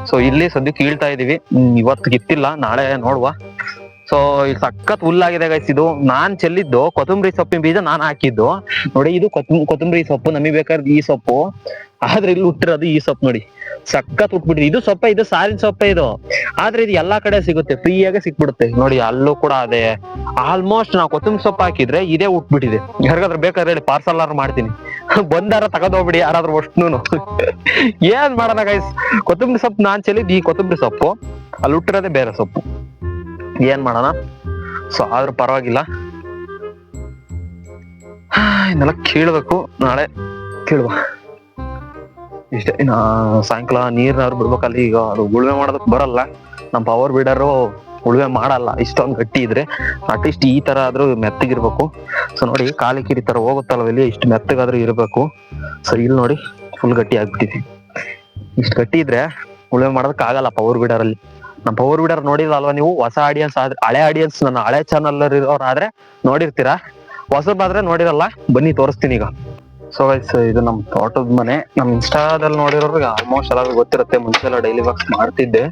ಸೊ ಇಲ್ಲಿ ಸದ್ಯಕ್ಕೆ ಕೀಳ್ತಾ ಇದೀವಿ. ಇವತ್ತು ಕಿತ್ತಿಲ್ಲ, ನಾಳೆ ನೋಡುವ. ಸೊ ಇಲ್ಲಿ ಸಖತ್ ಹುಲ್ಲಾಗಿದೆ ಗೈಸ್. ಇದು ನಾನ್ ಚೆಲ್ಲಿದ್ದು ಕೊತ್ತಂಬರಿ ಸೊಪ್ಪಿನ ಬೀಜ ನಾನ್ ಹಾಕಿದ್ದು ನೋಡಿ. ಇದು ಕೊತ್ತಂಬರಿ ಸೊಪ್ಪು, ನಮಗೆ ಬೇಕಾದ್ರೆ ಈ ಸೊಪ್ಪು. ಆದ್ರೆ ಇಲ್ಲಿ ಹುಟ್ಟಿರೋದು ಈ ಸೊಪ್ಪು ನೋಡಿ, ಸಖತ್ ಉಟ್ಬಿಟ್ಟಿದೆ. ಇದು ಸೊಪ್ಪೆ, ಇದು ಸಾರಿನ ಸೊಪ್ಪೆ ಇದು. ಆದ್ರೆ ಇದು ಎಲ್ಲಾ ಕಡೆ ಸಿಗುತ್ತೆ, ಫ್ರೀ ಆಗಿ ಸಿಕ್ಬಿಡುತ್ತೆ ನೋಡಿ. ಅಲ್ಲೂ ಕೂಡ ಅದೇ. ಆಲ್ಮೋಸ್ಟ್ ನಾವು ಕೊತ್ತಂಬರಿ ಸೊಪ್ಪು ಹಾಕಿದ್ರೆ ಇದೇ ಉಟ್ಬಿಟ್ಟಿದೆ. ಯಾರಿಗಾದ್ರೂ ಬೇಕಾದ್ರೆ ಹೇಳಿ, ಪಾರ್ಸಲ್ ಮಾಡ್ತೀನಿ, ಬಂದಾರ ತಗೊಂಡೋಗ್ಬಿಡಿ ಯಾರಾದ್ರೂ ಅಷ್ಟೂನು. ಏನ್ ಮಾಡೋಣ ಗೈಸ್, ಕೊತ್ತಂಬರಿ ಸೊಪ್ಪು ನಾನ್ ಚೆಲ್ಲಿದ್ ಈ ಕೊತ್ತಂಬರಿ ಸೊಪ್ಪು, ಅಲ್ಲಿ ಹುಟ್ಟಿರೋದೇ ಬೇರೆ ಸೊಪ್ಪು. ಏನ್ ಮಾಡೋಣ. ಸೊ ಆದ್ರೂ ಪರವಾಗಿಲ್ಲ, ಇದನ್ನೆಲ್ಲ ಕೀಳ್ಬೇಕು, ನಾಳೆ ಕೀಳುವ ಇಷ್ಟೇ. ಸಾಯಂಕಾಲ ನೀರ್ನಾದ್ರು ಬಿಡ್ಬೇಕಲ್ಲಿ. ಈಗ ಅದು ಉಳುಮೆ ಮಾಡೋದಕ್ ಬರಲ್ಲ, ನಮ್ ಪವರ್ ಬೀಡರು ಉಳುಮೆ ಮಾಡಲ್ಲ ಇಷ್ಟೊಂದು ಗಟ್ಟಿ ಇದ್ರೆ. ಅಟ್ಲೀಸ್ಟ್ ಈ ತರ ಆದ್ರೂ ಮೆತ್ತಗಿರ್ಬೇಕು. ಸೊ ನೋಡಿ, ಕಾಲಿ ಕಿರಿ ತರ ಹೋಗುತ್ತಲ್ವ ಇಲ್ಲಿ, ಇಷ್ಟು ಮೆತ್ತಗಾದ್ರೂ ಇರ್ಬೇಕು. ಸೊ ಇಲ್ಲಿ ನೋಡಿ ಫುಲ್ ಗಟ್ಟಿ ಆಗ್ಬಿಟ್ಟಿದೆ. ಇಷ್ಟು ಗಟ್ಟಿ ಇದ್ರೆ ಉಳುಮೆ ಮಾಡೋದಕ್ ಆಗಲ್ಲ ಪವರ್ ಬೀಡರ್ ಅಲ್ಲಿ. ನಮ್ ಪವರ್ ಬೀಡರ್ ನೋಡಿಲ್ಲ ಅಲ್ವಾ ನೀವು? ಹೊಸ ಆಡಿಯನ್ಸ್ ಆದ್ರೆ, ಹಳೆ ಆಡಿಯನ್ಸ್, ನನ್ನ ಹಳೆ ಚಾನಲ್ ಇರೋರಾದ್ರೆ ನೋಡಿರ್ತೀರಾ, ಹೊಸದಾದ್ರೆ ನೋಡಿರಲ್ಲ. ಬನ್ನಿ ತೋರಿಸ್ತೀನಿ ಈಗ. ಸೊ ಗೈಸ್, ಇದು ನಮ್ ತೋಟದ ಮನೆ. ನಮ್ ಇನ್ಸ್ಟಾದಲ್ಲಿ ನೋಡಿರೋರಿಗೆ ಆಲ್ಮೋಸ್ಟ್ ಎಲ್ಲ ಗೊತ್ತಿರುತ್ತೆ. ಮುಂಚೆ ಎಲ್ಲ ಡೈಲಿ ವರ್ಕ್ಸ್ ಮಾಡ್ತಿದ್ದೆ.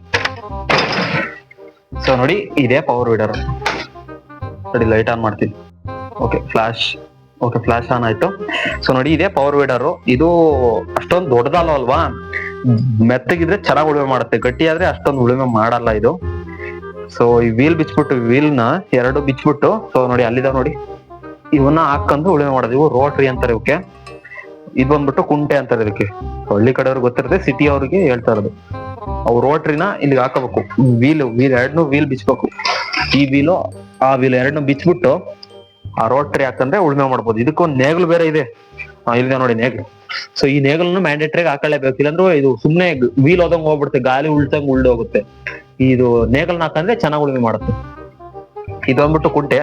ಸೊ ನೋಡಿ, ಇದೇ ಪವರ್ ಬೀಡರ್. ನೋಡಿ ಲೈಟ್ ಆನ್ ಮಾಡ್ತೀನಿ. ಓಕೆ ಫ್ಲಾಶ್ ಆನ್ ಆಯ್ತು. ಸೊ ನೋಡಿ, ಇದೇ ಪವರ್ ಬೀಡರ್. ಇದು ಅಷ್ಟೊಂದು ದೊಡ್ಡದಲ್ಲ ಅಲ್ವಾ, ಮೆತ್ತಗಿದ್ರೆ ಚೆನ್ನಾಗಿ ಉಳುಮೆ ಮಾಡುತ್ತೆ. ಗಟ್ಟಿ ಆದ್ರೆ ಅಷ್ಟೊಂದು ಉಳುಮೆ ಮಾಡಲ್ಲ ಇದು. ಸೊ ಈ ವೀಲ್ ಬಿಚ್ಬಿಟ್ಟು, ವೀಲ್ನ ಎರಡು ಬಿಚ್ಬಿಟ್ಟು, ಸೊ ನೋಡಿ ಅಲ್ಲಿದಾವ್ ನೋಡಿ, ಇವನ್ನ ಹಾಕೊಂಡು ಉಳುಮೆ ಮಾಡೋದು. ಇವು ರೋಟ್ರಿ ಅಂತಾರೆ ಇವಕ್ಕೆ. ಇದು ಬಂದ್ಬಿಟ್ಟು ಕುಂಟೆ ಅಂತಾರೆ ಇದಕ್ಕೆ. ಹಳ್ಳಿ ಕಡೆಯವ್ರಿಗೆ ಗೊತ್ತಿರುತ್ತೆ, ಸಿಟಿ ಅವ್ರಿಗೆ ಹೇಳ್ತಾ ಇರೋದು. ಅವು ರೋಟ್ರಿನ ಇಲ್ಲಿಗೆ ಹಾಕಬೇಕು. ವೀಲ್ ಎರಡ್ನು ವೀಲ್ ಬಿಚ್ಬೇಕು. ಈ ವೀಲು ಆ ವೀಲ್ ಎರಡ್ನು ಬಿಚ್ಬಿಟ್ಟು ಆ ರೋಟ್ರಿ ಹಾಕಂದ್ರೆ ಉಳುಮೆ ಮಾಡ್ಬೋದು. ಇದಕ್ಕೊಂದು ನೇಗ್ಲು ಬೇರೆ ಇದೆ. ಇಲ್ಲಿದೆ ನೋಡಿ ನೇಗ್ಲು. ಸೊ ಈ ನೇಗಲ್ನು ಮ್ಯಾಂಡೇಟರಿ ಹಾಕೊಳ್ಳೇಬೇಕು, ಇಲ್ಲಾಂದ್ರೆ ಇದು ಸುಮ್ನೆ ವೀಲ್ ಹೋದಂಗ್ ಹೋಗ್ಬಿಡುತ್ತೆ, ಗಾಲಿ ಉಳ್ಸಂಗ್ ಹೋಗುತ್ತೆ. ಇದು ನೇಗಲ್ನ ಹಾಕಂದ್ರೆ ಚೆನ್ನಾಗಿ ಉಳುಮೆ ಮಾಡುತ್ತೆ. ಇದು ಬಂದ್ಬಿಟ್ಟು ಕುಂಟೆ.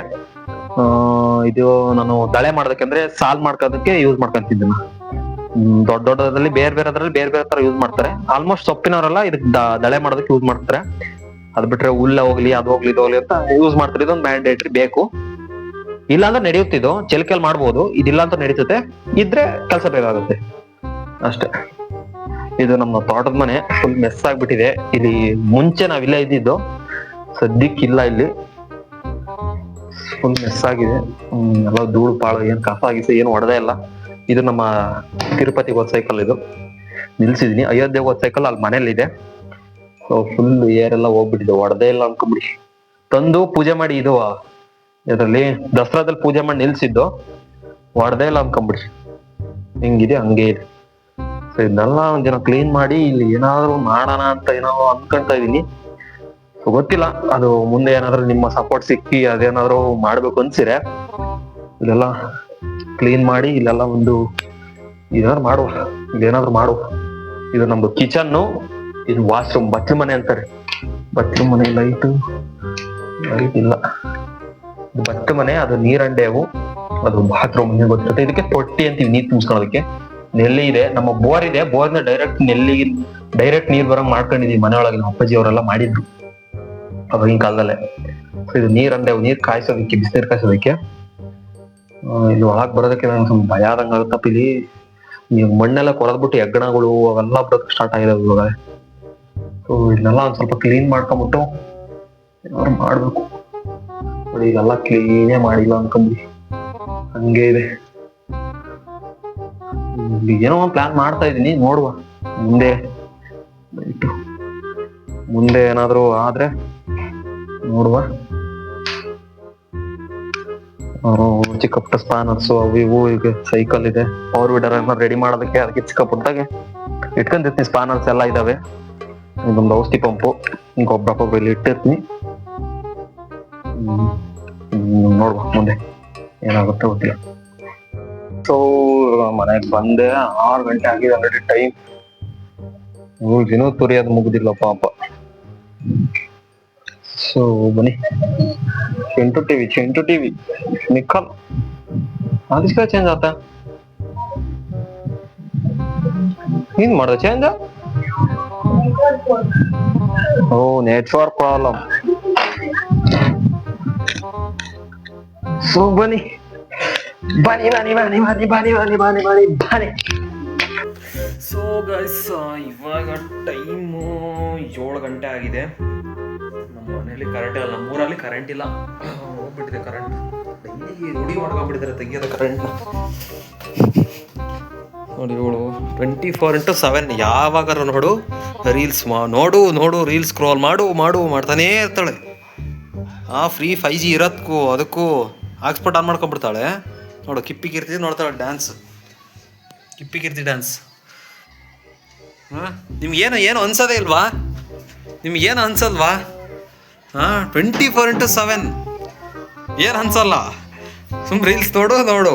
ಇದು ನಾನು ದಳೆ ಮಾಡೋದಕ್ಕೆ, ಅಂದ್ರೆ ಸಾಲ್ ಮಾಡ್ಕೋದಕ್ಕೆ ಯೂಸ್ ಮಾಡ್ಕೊಂತಿದ್ದೆ. ದೊಡ್ಡ ದೊಡ್ಡದ್ರಲ್ಲಿ ಬೇರೆ ಬೇರೆ ತರ ಯೂಸ್ ಮಾಡ್ತಾರೆ. ಆಲ್ಮೋಸ್ಟ್ ಸೊಪ್ಪಿನವರೆಲ್ಲ ಇದಕ್ಕೆ ದಳೆ ಮಾಡೋದಕ್ಕೆ ಯೂಸ್ ಮಾಡ್ತಾರೆ. ಅದ್ ಬಿಟ್ರೆ ಹುಲ್ಲ ಹೋಗ್ಲಿ, ಅದು ಹೋಗ್ಲಿ, ಇದು ಹೋಗ್ಲಿ ಅಂತ ಯೂಸ್ ಮಾಡ್ತಾರೆ. ಇದೊಂದು ಮ್ಯಾಂಡೇಟರಿ ಬೇಕು. ಇಲ್ಲಾಂದ್ರೆ ನಡೆಯುತ್ತಿದ್ದು ಚೆಲ್ಕೆಲ್ ಮಾಡ್ಬೋದು. ಇದಿಲ್ಲ ಅಂತ ನಡೀತದೆ, ಇದ್ರೆ ಕೆಲಸ ಬೇಕಾಗುತ್ತೆ ಅಷ್ಟೇ. ಇದು ನಮ್ಮ ತೋಟದ ಮನೆ. ಫುಲ್ ಮೆಸ್ ಆಗ್ಬಿಟ್ಟಿದೆ. ಇಲ್ಲಿ ಮುಂಚೆ ನಾವಿಲ್ಲ ಇದ್ದಿದ್ದು, ಸದ್ಯಕ್ಕಿಲ್ಲ. ಇಲ್ಲಿ ಫುಲ್ ಮೆಸ್ ಆಗಿದೆ. ಎಲ್ಲ ಧೂಳು ಪಾಳು, ಏನ್ ಕಸ ಆಗಿಸಿ ಏನು ಹೊಡೆದೇ ಇಲ್ಲ. ಇದು ನಮ್ಮ ತಿರುಪತಿಗೆ ಹೋದ್ ಸೈಕಲ್. ಇದು ನಿಲ್ಸಿದೀನಿ. ಅಯೋಧ್ಯೆಗೆ ಹೋದ್ ಸೈಕಲ್ ಅಲ್ಲಿ ಮನೇಲಿದೆ. ಸೊ ಫುಲ್ ಏರ್ ಎಲ್ಲ ಹೋಗ್ಬಿಟ್ಟಿದೆ, ಹೊಡೆದೇ ಇಲ್ಲ ಅನ್ಕೊಂಬಿಡಿ. ತಂದು ಪೂಜೆ ಮಾಡಿ, ಇದು ಇದರಲ್ಲಿ ದಸರಾದಲ್ಲಿ ಪೂಜೆ ಮಾಡಿ ನಿಲ್ಸಿದ್ದು, ಹೊಡೆದೇ ಇಲ್ಲ ಅನ್ಕೊಂಬಿಡಿ. ಹೆಂಗಿದೆ ಹಂಗೆ ಇದೆ. ಸೊ ಇದನ್ನೆಲ್ಲ ಒಂದ್ ಜನ ಕ್ಲೀನ್ ಮಾಡಿ ಇಲ್ಲಿ ಏನಾದ್ರು ಮಾಡೋಣ ಅಂತ ಏನೋ ಅನ್ಕೊಂತ ಇದೀನಿ. ಗೊತ್ತಿಲ್ಲ, ಅದು ಮುಂದೆ ಏನಾದ್ರು ನಿಮ್ಮ ಸಪೋರ್ಟ್ ಸಿಕ್ಕಿ ಅದೇನಾದ್ರು ಮಾಡ್ಬೇಕು ಅನ್ಸಿರೆ ಇದೆಲ್ಲ ಕ್ಲೀನ್ ಮಾಡಿ ಇಲ್ಲೆಲ್ಲ ಒಂದು ಏನಾದ್ರು ಮಾಡುವ. ಇದು ನಮ್ದು ಕಿಚನ್ನು, ಇದು ವಾಶ್ರೂಮ್, ಬಚ್ಚಲು ಮನೆ ಅಂತಾರೆ. ಬಚ್ಚಲು ಮನೆ ಲೈಟ್ ಇಲ್ಲ, ಇದು ಬಚ್ಚಲು ಮನೆ. ಅದು ನೀರಂಡೆವು, ಅದು ಬಾತ್ರೂಮ್ ಗೊತ್ತಿರುತ್ತೆ. ಇದಕ್ಕೆ ತೊಟ್ಟಿ ಅಂತೀವಿ, ನೀರ್ ತುಂಬಿಸ್ಕೊಳ್ಳೋದಕ್ಕೆ. ನೆಲ್ಲಿ ಇದೆ, ನಮ್ಮ ಬೋರ್ ಇದೆ. ಬೋರ್ನ ಡೈರೆಕ್ಟ್ ನೀರ್ ಬರಂಗ್ ಮಾಡ್ಕೊಂಡಿದೀವಿ. ಮನೆಯೊಳಗೆ ನಮ್ಮ ಅಪ್ಪಾಜಿ ಅವರೆಲ್ಲ ಮಾಡಿದ್ರು ಅವಾಗಿನ ಕಾಲದಲ್ಲೇ. ಇದು ನೀರಂಡೆ, ನೀರ್ ಕಾಯಿಸೋದಕ್ಕೆ, ಬಿಸಿನೀರ್ ಕಾಯಿಸೋದಕ್ಕೆ. ಇಲ್ಲಿ ಒಳಗ್ ಬರೋದಕ್ಕೆ ನಂಗೆ ಸ್ವಲ್ಪ ಭಯ ಆದಂಗ ಆಗುತ್ತಪ್ಪ. ಇಲ್ಲಿ ನೀವು ಮಣ್ಣೆಲ್ಲ ಕೊರದ್ಬಿಟ್ಟು ಹೆಗ್ಗಣಗಳು ಅವೆಲ್ಲ ಬರೋದಕ್ಕೆ ಸ್ಟಾರ್ಟ್ ಆಗಿದಾವೆ ಇವಾಗ. ಸೊ ಇದನ್ನೆಲ್ಲ ಒಂದ್ ಸ್ವಲ್ಪ ಕ್ಲೀನ್ ಮಾಡ್ಕೊಂಡ್ಬಿಟ್ಟು ಏನಾದ್ರು ಮಾಡ್ಬೇಕು. ನೋಡಿ ಇದೆಲ್ಲ ಕ್ಲೀನೇ ಮಾಡಿಲ್ಲ ಅನ್ಕೊಂಡ್ವಿ, ಹಂಗೆ ಇದೆ. ಏನೋ ಒಂದ್ ಪ್ಲಾನ್ ಮಾಡ್ತಾ ಇದೀನಿ, ನೋಡುವ ಮುಂದೆ ಏನಾದ್ರು ಆದ್ರೆ ನೋಡುವ. ಚಿಕ್ಕ ಪುಟ್ಟ ಸ್ಪಾನರ್ಸು ಅವು ಇವು. ಈಗ ಸೈಕಲ್ ಇದೆ, ಪವರ್ ವೀಡರ್ ರೆಡಿ ಮಾಡೋದಕ್ಕೆ, ಅದಕ್ಕೆ ಚಿಕ್ಕ ಪುಟ್ಟಾಗೆ ಇಟ್ಕೊಂಡಿರ್ತೀನಿ. ಸ್ಪಾನರ್ಸ್ ಎಲ್ಲ ಇದಾವೆ. ಇದೊಂದು ಔಷಧಿ ಪಂಪು, ಗೊಬ್ಬರ ಇಲ್ಲಿ ಇಟ್ಟಿರ್ತೀನಿ. ನೋಡುವ ಮುಂದೆ ಏನಾಗುತ್ತೆ ಗೊತ್ತಿಲ್ಲ. ಸೊ ಮನೆಗೆ ಬಂದೆ, 6 ಗಂಟೆ ಆಗಿದೆ ಆಲ್ರೆಡಿ ಟೈಮ್. ದಿನ ತುರಿಯೋದು ಮುಗುದಿಲ್ಲ ಪಾಪ. ಸೊ ಬನ್ನಿ, ಚಿಂಟು ಟಿವಿ निकल आज क्या चेंज आता है। ಹಿಂಗ್ ಮಾಡ್ದೆ ಚೇಂಜ್. ಓ ನೆಟ್ವರ್ಕ್ ಪ್ರಾಬ್ಲಮ್. ಸೊ ಬನ್ನಿ ಬನ್ನಿ ಬನ್ನಿ ಬನ್ನಿ ಬನ್ನಿ ಬನ್ನಿ ಬನ್ನಿ ಬನ್ನಿ ಬನ್ನಿ ಬನ್ನಿ. ಸೊ ಗೈಸ್ ಇವಾಗ ಟೈಮು 7 ಗಂಟೆ ಆಗಿದೆ. ನಮ್ಮ ಮನೆಯಲ್ಲಿ ಕರೆಂಟ್ ಇಲ್ಲ, ನಮ್ಮೂರಲ್ಲಿ ಕರೆಂಟ್ ಇಲ್ಲ, ಹೋಗ್ಬಿಟ್ಟಿದೆ ಕರೆಂಟ್. ಡೈಲಿ ರೂಢಿ ಮಾಡ್ಕೊಂಡ್ಬಿಟ್ಟಿದ್ದಾರೆ ತೆಗಿಯೋದು ಕರೆಂಟ್ನ. ನೋಡಿ ಇವಳು 24/7 ಯಾವಾಗಾರು ನೋಡು ರೀಲ್ಸ್ ನೋಡು ರೀಲ್ಸ್ ಸ್ಕ್ರೋಲ್ ಮಾಡ್ತಾನೇ ಇರ್ತಾಳೆ. ಫ್ರೀ 5G ಇರೋದಕ್ಕೂ ಅದಕ್ಕೂ ಹಾಟ್ಸ್ಪಾಟ್ ಆನ್ ಮಾಡ್ಕೊಂಡ್ಬಿಡ್ತಾಳೆ. ನೋಡು ಕಿಪ್ಪಿ ಕೀರ್ತಿ ನೋಡ್ತಾಳೆ ಡ್ಯಾನ್ಸ್, ಕಿಪ್ಪಿ ಕೀರ್ತಿ ಡ್ಯಾನ್ಸ್. ನಿಮ್ಗೇನು ಅನ್ಸೋದೇ ಇಲ್ವಾ? ನಿಮ್ಗೇನು ಅನ್ಸಲ್ವಾ? 24/7 ಏನು ಅನ್ಸಲ್ಲ, ಸುಮ್ಮನೆ ರೀಲ್ಸ್ ನೋಡು.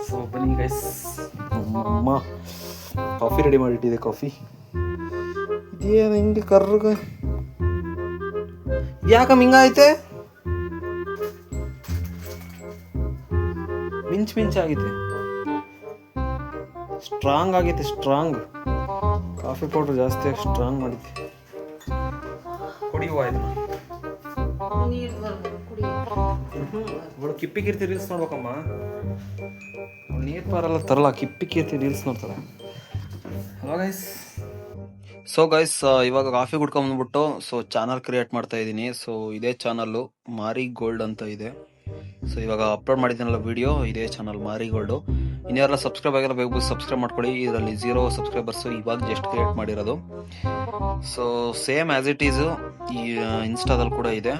ಸೊ ಬನ್ನಿ ಗೈಸ್, ಅಮ್ಮ ಕಾಫಿ ರೆಡಿ ಮಾಡಿಟ್ಟಿದೆ. ಕಾಫಿ ಇದೇನು ಹಿಂಗೆ ಕರ್ರಗ ಯಾಕಮ್ಮ ಹಿಂಗೈತೆ? ಮಿಂಚಾಗೈತೆ, ಸ್ಟ್ರಾಂಗ್ ಆಗೈತೆ. ಸ್ಟ್ರಾಂಗ್ ಕಾಫಿ ಪೌಡರ್ ಜಾಸ್ತಿ ಸ್ಟ್ರಾಂಗ್ ಮಾಡಿದ್ದೆ. ಕುಡಿಯುವ ಇದನ್ನ. ಇವಳು ಕಿಪ್ಪಿ ಕೀರ್ತಿ ರೀಲ್ಸ್ ನೋಡ್ಬೇಕಮ್ಮ. ನೀರು ಪಾರಲ್ಲ ತರಲ್ಲ, ಕಿಪ್ಪಿ ಕೀರ್ತಿ ರೀಲ್ಸ್ ನೋಡ್ತಾಳೆ. Hello guys. ಸೊ ಗೈಸ್ ಇವಾಗ ಕಾಫಿ ಕುಡ್ಕೊಂಬಂದ್ಬಿಟ್ಟು ಚಾನಲ್ ಕ್ರಿಯೇಟ್ ಮಾಡ್ತಾ ಇದ್ದೀನಿ. ಸೊ ಇದೇ ಚಾನಲ್ಲು ಮಾರಿ ಗೋಲ್ಡ್ ಅಂತ ಇದೆ. ಸೊ ಇವಾಗ ಅಪ್ಲೋಡ್ ಮಾಡಿದ್ದೀನಲ್ಲ ವಿಡಿಯೋ, ಇದೇ ಚಾನಲ್ ಮಾರಿ ಗೋಲ್ಡು. ಇನ್ಯಾರೆಲ್ಲ ಸಬ್ಸ್ಕ್ರೈಬ್ ಆಗಿಲ್ಲ ಬೇಗ ಸಬ್ಸ್ಕ್ರೈಬ್ ಮಾಡ್ಕೊಳ್ಳಿ. ಇದರಲ್ಲಿ 0 ಸಬ್ಸ್ಕ್ರೈಬರ್ಸು, ಇವಾಗ ಜಸ್ಟ್ ಕ್ರಿಯೇಟ್ ಮಾಡಿರೋದು. ಸೊ ಸೇಮ್ ಆ್ಯಸ್ ಇಟ್ ಈಸು ಈ ಇನ್ಸ್ಟಾದಲ್ಲಿ ಕೂಡ ಇದೆ.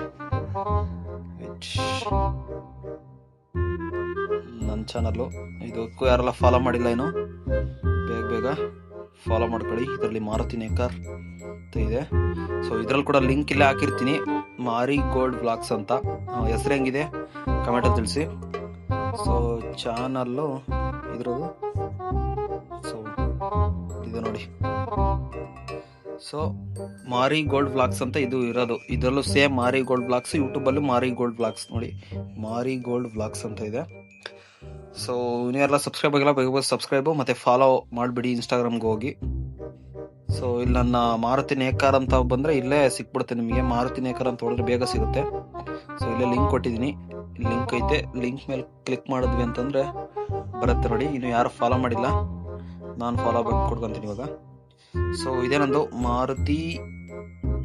ನನ್ನ ಚಾನಲ್ಲು ಇದಕ್ಕೂ ಯಾರೆಲ್ಲ ಫಾಲೋ ಮಾಡಿಲ್ಲ ಏನು ಬೇಗ ಫಾಲೋ ಮಾಡ್ಕೊಳ್ಳಿ. ಇದರಲ್ಲಿ ಮಾರುತಿ ನೇಕಾರ್ ಅಂತ ಇದೆ. ಸೊ ಇದರಲ್ಲಿ ಕೂಡ ಲಿಂಕ್ ಇಲ್ಲೇ ಹಾಕಿರ್ತೀನಿ, ಮಾರಿ ಗೋಲ್ಡ್ ವ್ಲಾಗ್ಸ್ ಅಂತ. ಹೆಸರು ಹೆಂಗಿದೆ ಕಮೆಂಟಲ್ಲಿ ತಿಳಿಸಿ. ಸೊ ಚಾನಲ್ಲು ಇದ್ರದ್ದು ಸೊ ಇದು ನೋಡಿ. ಸೊ ಮಾರಿ ಗೋಲ್ಡ್ ವ್ಲಾಗ್ಸ್ ಅಂತ ಇದು ಇರೋದು. ಇದರಲ್ಲೂ ಸೇಮ್ ಮಾರಿ ಗೋಲ್ಡ್ ವ್ಲಾಗ್ಸ್, ಯೂಟ್ಯೂಬಲ್ಲೂ ಮಾರಿ ಗೋಲ್ಡ್ ವ್ಲಾಗ್ಸ್ ನೋಡಿ, ಮಾರಿ ಗೋಲ್ಡ್ ವ್ಲಾಗ್ಸ್ ಅಂತ ಇದೆ. ಸೊ ಇನ್ನೆಲ್ಲ ಸಬ್ಸ್ಕ್ರೈಬ್ ಆಗಿಲ್ಲ ಬೇಗ ಸಬ್ಸ್ಕ್ರೈಬು ಮತ್ತು ಫಾಲೋ ಮಾಡಿಬಿಡಿ ಇನ್ಸ್ಟಾಗ್ರಾಮ್ಗೆ ಹೋಗಿ. ಸೊ ಇಲ್ಲಿ ನನ್ನ ಮಾರುತಿ ನೇಕಾರ್ ಅಂತ ಬಂದರೆ ಇಲ್ಲೇ ಸಿಕ್ಬಿಡುತ್ತೆ ನಿಮಗೆ. ಮಾರುತಿ ನೇಕಾರ್ ಅಂತ ಹೊಡೆದ್ರೆ ಬೇಗ ಸಿಗುತ್ತೆ. ಸೊ ಇಲ್ಲೇ ಲಿಂಕ್ ಕೊಟ್ಟಿದ್ದೀನಿ, ಲಿಂಕ್ ಐತೆ. ಲಿಂಕ್ ಮೇಲೆ ಕ್ಲಿಕ್ ಮಾಡಿದ್ವಿ ಅಂತಂದರೆ ಬರುತ್ತೆ ನೋಡಿ. ಇನ್ನು ಯಾರು ಫಾಲೋ ಮಾಡಿಲ್ಲ, ನಾನು ಫಾಲೋ ಕೊಡ್ಕೊತೀನಿ ಇವಾಗ. ಸೊ ಇದೇ ನಂದು ಮಾರುತಿ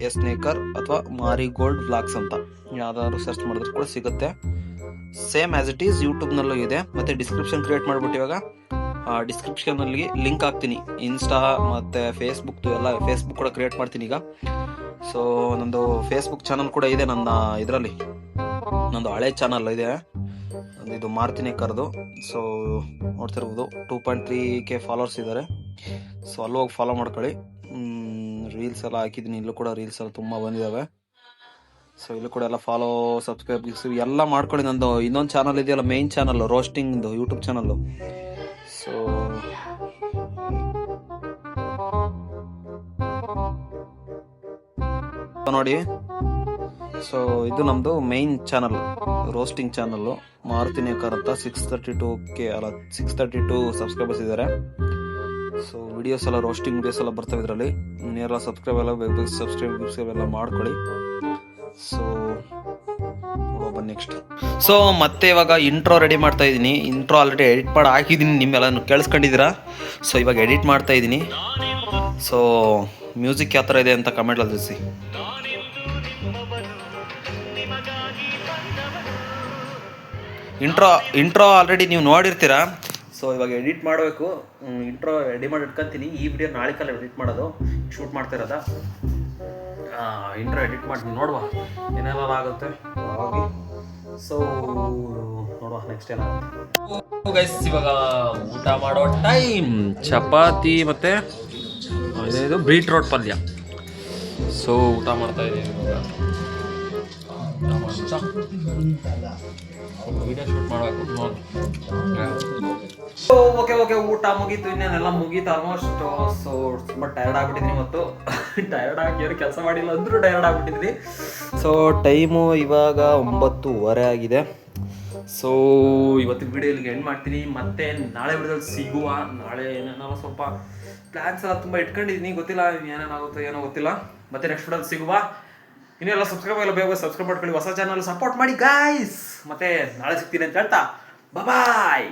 ಎಸ್ ನೇಕರ್ ಅಥವಾ ಮಾರಿ ಗೋಲ್ಡ್ ವ್ಲಾಗ್ಸ್ ಅಂತ ಯಾವ್ದಾದ್ರು ಸರ್ಚ್ ಮಾಡಿದ್ರೆ ಕೂಡ ಸಿಗುತ್ತೆ. ಸೇಮ್ ಆಸ್ ಇಟ್ ಈಸ್ ಯೂಟ್ಯೂಬ್ನಲ್ಲೂ ಇದೆ. ಮತ್ತು ಡಿಸ್ಕ್ರಿಪ್ಷನ್ ಕ್ರಿಯೇಟ್ ಮಾಡಿಬಿಟ್ಟು ಇವಾಗ ಡಿಸ್ಕ್ರಿಪ್ಷನಲ್ಲಿ ಲಿಂಕ್ ಹಾಕ್ತೀನಿ. ಇನ್ಸ್ಟಾ ಮತ್ತು ಫೇಸ್ಬುಕ್ದು ಎಲ್ಲ, ಫೇಸ್ಬುಕ್ ಕೂಡ ಕ್ರಿಯೇಟ್ ಮಾಡ್ತೀನಿ ಈಗ. ಸೊ ನಂದು ಫೇಸ್ಬುಕ್ ಚಾನಲ್ ಕೂಡ ಇದೆ ನನ್ನ ಇದರಲ್ಲಿ, ನಂದು ಹಳೆ ಚಾನಲ್ ಇದೆ, ಇದು ಮಾರುತಿ ನೇಕಾರ್ದು. ಸೊ ನೋಡ್ತಿರ್ಬೋದು 2.3K ಫಾಲೋವರ್ಸ್ ಇದ್ದಾರೆ. ಸೊ ಅಲ್ಲಿ ಹೋಗಿ ಫಾಲೋ ಮಾಡ್ಕೊಳ್ಳಿ. ರೀಲ್ಸ್ ಎಲ್ಲ ಹಾಕಿದ್ದೀನಿ, ಇಲ್ಲೂ ಕೂಡ ರೀಲ್ಸ್ ಎಲ್ಲ ತುಂಬ ಬಂದಿದ್ದಾವೆ. ಸೊ ಇಲ್ಲೂ ಕೂಡ ಎಲ್ಲ ಫಾಲೋ ಸಬ್ಸ್ಕ್ರೈಬ್ ಎಲ್ಲ ಮಾಡ್ಕೊಳ್ಳಿ. ನಂದು ಇನ್ನೊಂದು ಚಾನಲ್ ಇದೆಯಲ್ಲ, ಮೇನ್ ಚಾನಲ್ ರೋಸ್ಟಿಂಗ್ದು ಯೂಟ್ಯೂಬ್ ಚಾನಲ್ಲು. ಸೊ ನೋಡಿ, ಸೊ ಇದು ನಮ್ಮದು main channel, roasting channel Maruti Nekar ಅಂತ. 632 ಸಬ್ಸ್ಕ್ರೈಬರ್ಸ್ ಇದ್ದಾರೆ. ಸೊ ವಿಡಿಯೋಸ್ ಎಲ್ಲ ರೋಸ್ಟಿಂಗ್ ವಿಡಿಯೋಸ್ ಎಲ್ಲ ಬರ್ತವೆ ಇದರಲ್ಲಿ. ಇನ್ನೆಲ್ಲ ಸಬ್ಸ್ಕ್ರೈಬ್ ಎಲ್ಲ ಬೇಗ ಸಬ್ಸ್ಕ್ರೈಬ್ ಎಲ್ಲ ಮಾಡ್ಕೊಳ್ಳಿ. ಸೊ ನೆಕ್ಸ್ಟ್ ಸೊ ಮತ್ತೆ ಇವಾಗ ಇಂಟ್ರೋ ರೆಡಿ ಮಾಡ್ತಾ ಇದ್ದೀನಿ. ಇಂಟ್ರೋ ಆಲ್ರೆಡಿ ಎಡಿಟ್ ಮಾಡಿ ಹಾಕಿದ್ದೀನಿ, ನಿಮ್ಮೆಲ್ಲ ಕೇಳಿಸ್ಕೊಂಡಿದ್ದೀರಾ. ಸೊ ಇವಾಗ ಎಡಿಟ್ ಮಾಡ್ತಾ ಇದ್ದೀನಿ. ಸೊ ಮ್ಯೂಸಿಕ್ ಯಾವ ಥರ ಇದೆ ಅಂತ ಕಮೆಂಟಲ್ಲಿ ತಿಳಿಸಿ. ಇಂಟ್ರೋ ಆಲ್ರೆಡಿ ನೀವು ನೋಡಿರ್ತೀರಾ. ಸೊ ಇವಾಗ ಎಡಿಟ್ ಮಾಡಬೇಕು. ಇಂಟ್ರೋ ರೆಡಿ ಮಾಡಿ ಇಟ್ಕೊತೀನಿ. ಈ ವಿಡಿಯೋ ನಾಳೆ ಕಾಲ ಎಡಿಟ್ ಮಾಡೋದು, ಶೂಟ್ ಮಾಡ್ತಾ ಇರೋದ. ಇಂಟ್ರೋ ಎಡಿಟ್ ಮಾಡ್ತೀನಿ, ನೋಡುವ ಏನೆಲ್ಲ ಆಗುತ್ತೆ ಹೋಗಿ. ಸೊ ನೋಡುವ ನೆಕ್ಸ್ಟ್ ಏನಾಗುತ್ತೆ ಗೈಸ್. ಇವಾಗ ಊಟ ಮಾಡೋ ಟೈಮ್. ಚಪಾತಿ ಮತ್ತು ಇದು ಬೀಟ್ರೋಟ್ ಪಲ್ಯ. ಸೊ ಊಟ ಮಾಡ್ತಾ ಇದ್ದೀನಿ ಇವಾಗ. ವಿಡಿಯೋ ಶೂಟ್ ಮಾಡಬೇಕು ನೋಡಿ. ಓಕೆ ಊಟ ಮುಗೀತು, ಇನ್ನೇನೆಲ್ಲ ಮುಗೀತು ಆಲ್ಮೋಸ್ಟ್. ಸೊ ತುಂಬ ಟಯರ್ಡ್ ಆಗ್ಬಿಟ್ಟಿದ್ದೀನಿ ಇವತ್ತು. ಟಯರ್ಡ್ ಆಗಿ ಏನು ಕೆಲಸ ಮಾಡಿಲ್ಲ ಅಂದರೂ ಟಯರ್ಡ್ ಆಗ್ಬಿಟ್ಟಿದ್ದೀನಿ. ಸೊ ಟೈಮು ಇವಾಗ 9:30 ಆಗಿದೆ. ಸೊ ಇವತ್ತಿನ ವಿಡಿಯೋ ಇಲ್ಲಿಗೆ ಎಂಡ್ ಮಾಡ್ತೀನಿ. ಮತ್ತೆ ನಾಳೆ ವಿಡಿಯೋದಲ್ಲಿ ಸಿಗುವ. ನಾಳೆ ಏನೇನೋ ಸ್ವಲ್ಪ ಪ್ಲಾನ್ಸ್ ಎಲ್ಲ ತುಂಬ ಇಟ್ಕೊಂಡಿದ್ದೀನಿ, ಗೊತ್ತಿಲ್ಲ ಏನೇನಾಗುತ್ತೋ ಏನೋ ಗೊತ್ತಿಲ್ಲ. ಮತ್ತೆ ನೆಕ್ಸ್ಟ್ ವಿಡಿಯೋದಲ್ಲಿ ಸಿಗುವ. ಇನ್ನೆಲ್ಲ ಸಬ್ಸ್ಕ್ರೈಬ್ ಆಗಲ್ಲ, ಬೇಗ ಸಬ್ಸ್ಕ್ರೈಬ್ ಮಾಡ್ಕೊಳ್ಳಿ, ಹೊಸ ಚಾನಲ್ ಸಪೋರ್ಟ್ ಮಾಡಿ ಗಾಯ್ಸ್. ಮತ್ತೆ ನಾಳೆ ಸಿಗ್ತೀನಿ ಅಂತ ಹೇಳ್ತಾ ಬಾಯ್.